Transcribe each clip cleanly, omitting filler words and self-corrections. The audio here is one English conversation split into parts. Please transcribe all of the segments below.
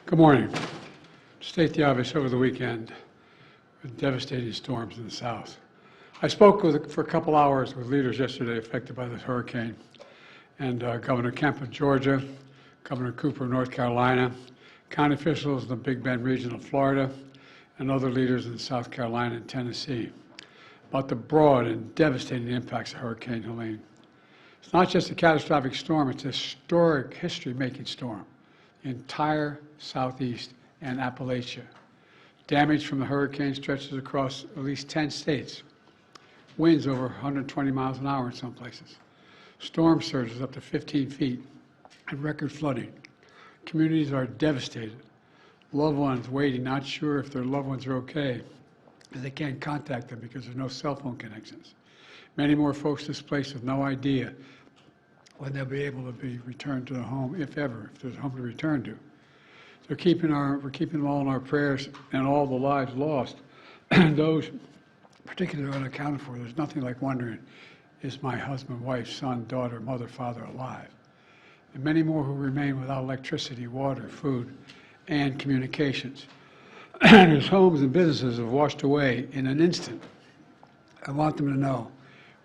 Good morning. To state the obvious, over the weekend, with devastating storms in the south. I spoke for a couple hours with leaders yesterday affected by this hurricane, and Governor Kemp of Georgia, Governor Cooper of North Carolina, county officials in the Big Bend region of Florida, and other leaders in South Carolina and Tennessee about the broad and devastating impacts of Hurricane Helene. It's not just a catastrophic storm, it's a historic, history-making storm. The entire Southeast and Appalachia. Damage from the hurricane stretches across at least 10 states. Winds over 120 miles an hour in some places. Storm surges up to 15 feet and record flooding. Communities are devastated. Loved ones waiting, not sure if their loved ones are okay, and they can't contact them because there's no cell phone connections. Many more folks displaced with no idea when they'll be able to be returned to the home, if ever, if there's a home to return to. So we're keeping them all in our prayers, and all the lives lost, and those particularly unaccounted for. There's nothing like wondering, is my husband, wife, son, daughter, mother, father alive? And many more who remain without electricity, water, food, and communications. And whose homes and businesses have washed away in an instant. I want them to know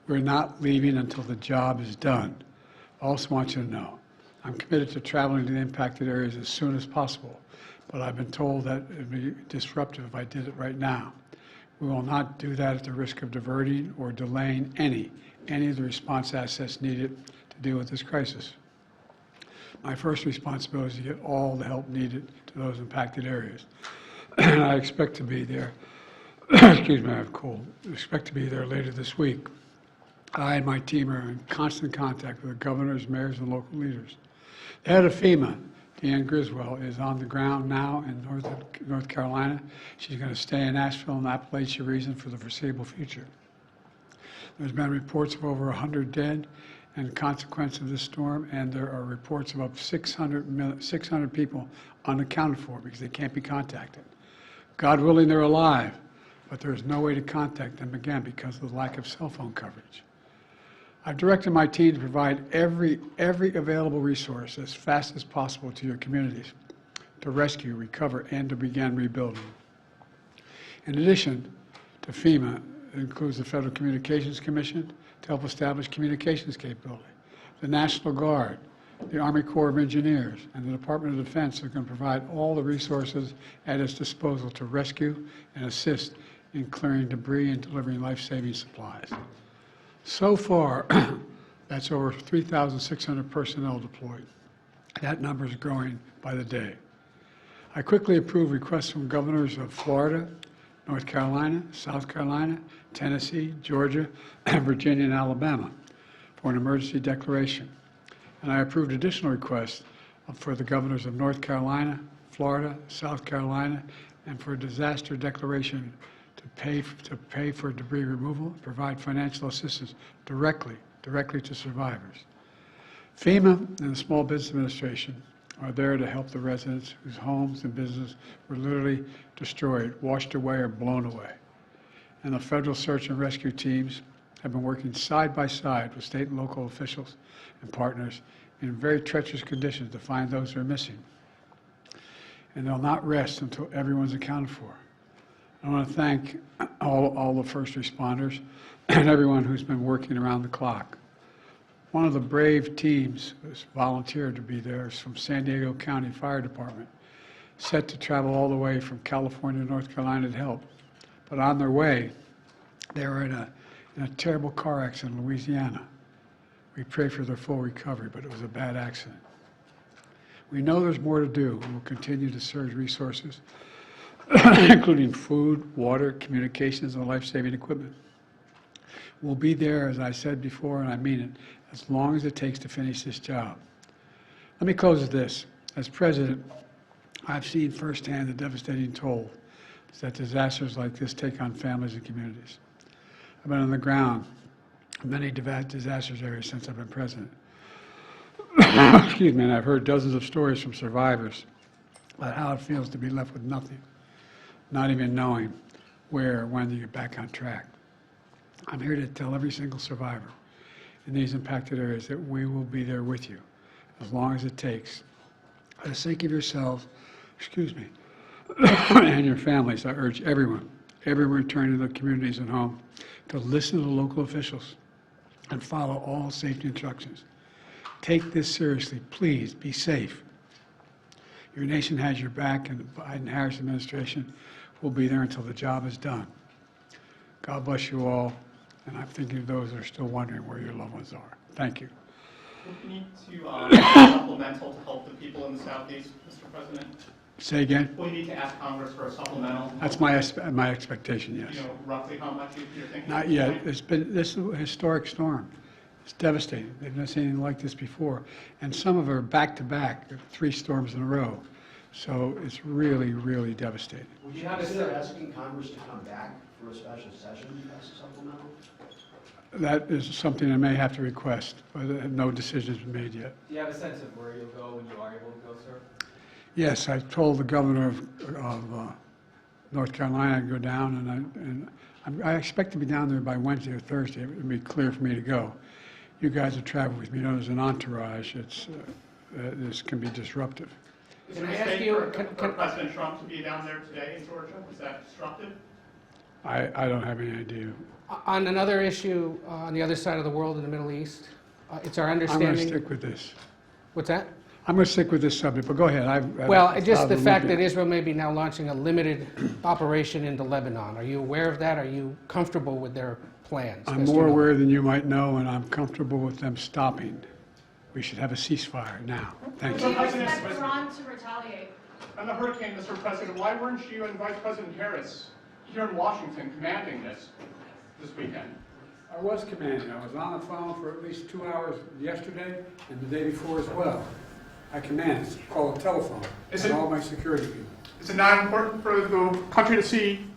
we're not leaving until the job is done. I also want you to know I'm committed to traveling to the impacted areas as soon as possible, but I've been told that it would be disruptive if I did it right now. We will not do that at the risk of diverting or delaying any of the response assets needed to deal with this crisis. My first responsibility is to get all the help needed to those impacted areas. And I expect to be there, excuse me, I have a cold, I expect to be there later this week. I and my team are in constant contact with the governors, mayors, and local leaders. The head of FEMA, Deanne Griswold, is on the ground now in North Carolina. She's going to stay in Asheville and Appalachia region for the foreseeable future. There's been reports of over 100 dead and consequence of this storm, and there are reports of up 600 people unaccounted for because they can't be contacted. God willing, they're alive, but there's no way to contact them again because of the lack of cell phone coverage. I've directed my team to provide every available resource as fast as possible to your communities to rescue, recover, and to begin rebuilding. In addition to FEMA, it includes the Federal Communications Commission to help establish communications capability, the National Guard, the Army Corps of Engineers, and the Department of Defense are going to provide all the resources at its disposal to rescue and assist in clearing debris and delivering life-saving supplies. So far, that's over 3,600 personnel deployed. That number is growing by the day. I quickly approved requests from governors of Florida, North Carolina, South Carolina, Tennessee, Georgia, Virginia, and Alabama for an emergency declaration. And I approved additional requests for the governors of North Carolina, Florida, South Carolina, and for a disaster declaration to pay for debris removal, provide financial assistance directly to survivors. FEMA and the Small Business Administration are there to help the residents whose homes and businesses were literally destroyed, washed away, or blown away. And the federal search and rescue teams have been working side by side with state and local officials and partners in very treacherous conditions to find those who are missing. And they'll not rest until everyone's accounted for. I want to thank all the first responders and everyone who's been working around the clock. One of the brave teams who's volunteered to be there is from San Diego County Fire Department, set to travel all the way from California to North Carolina to help. But on their way, they were in a terrible car accident in Louisiana. We pray for their full recovery, but it was a bad accident. We know there's more to do, and we'll continue to surge resources, including food, water, communications, and life-saving equipment. We'll be there, as I said before, and I mean it, as long as it takes to finish this job. Let me close with this. As president, I've seen firsthand the devastating toll that disasters like this take on families and communities. I've been on the ground in many disaster areas since I've been president. Excuse me, and I've heard dozens of stories from survivors about how it feels to be left with nothing, not even knowing where or when to get back on track. I'm here to tell every single survivor in these impacted areas that we will be there with you as long as it takes. For the sake of yourselves, excuse me, and your families, I urge everyone returning to their communities and home to listen to the local officials and follow all safety instructions. Take this seriously. Please be safe. Your nation has your back, and the Biden-Harris administration will be there until the job is done. God bless you all, and I'm thinking of those that are still wondering where your loved ones are. Thank you. We need to supplemental to help the people in the Southeast, Mr. President. Say again? We need to ask Congress for a supplemental. That's my expectation, yes. You know, roughly how much you're thinking? Not yet. This is a historic storm. It's devastating. They've never seen anything like this before. And some of them are back-to-back, 3 storms in a row. So it's really, really devastating. Would you consider asking Congress to come back for a special session as a supplemental? That is something I may have to request, but no decision has been made yet. Do you have a sense of where you'll go when you are able to go, sir? Yes, I told the governor of North Carolina to go down, and I expect to be down there by Wednesday or Thursday. It would be clear for me to go. You guys have traveled with me. You know, there's an entourage. This can be disruptive. Is there a mistake for President Trump to be down there today in Georgia? Is that disruptive? I don't have any idea. On another issue, on the other side of the world in the Middle East, it's our I'm understanding... going to stick with this. What's that? I'm going to stick with this subject, but go ahead. Well, just the fact that Israel may be now launching a limited operation into Lebanon. Are you aware of that? Are you comfortable with their plans? I'm more aware than you might know, and I'm comfortable with them stopping. We should have a ceasefire now. Thank Do you. you expect Iran to retaliate? On the hurricane, Mr. President, why weren't you and Vice President Harris here in Washington commanding this weekend? I was commanding. I was on the phone for at least 2 hours yesterday and the day before as well. I command. It's called a telephone. Is and it- all my security people. Is it not important for the country to see